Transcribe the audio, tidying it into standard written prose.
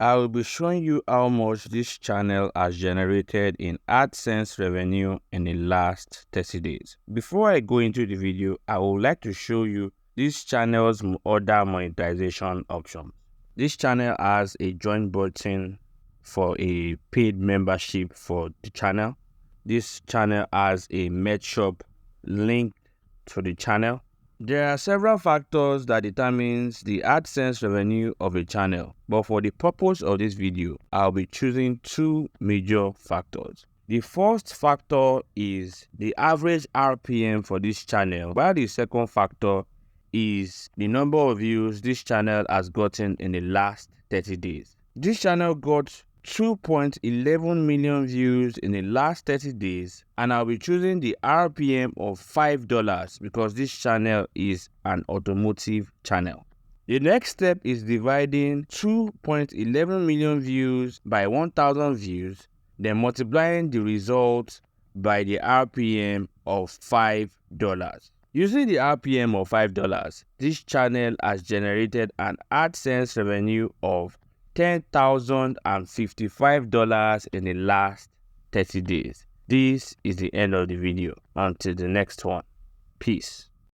I will be showing you how much this channel has generated in AdSense revenue in the last 30 days. Before I go into the video, I would like to show you this channel's other monetization options. This channel has a join button for a paid membership for the channel. This channel has a merch shop linked to the channel. There are several factors that determines the AdSense revenue of a channel, but for the purpose of this video, I'll be choosing two major factors. The first factor is the average RPM for this channel, while the second factor is the number of views this channel has gotten in the last 30 days. This channel got 2.11 million views in the last 30 days, and I'll be choosing the RPM of $5 because this channel is an automotive channel. The next step is dividing 2.11 million views by 1,000 views, then multiplying the result by the RPM of $5. Using the RPM of $5, this channel has generated an AdSense revenue of $10,055 in the last 30 days. This is the end of the video. Until the next one. Peace.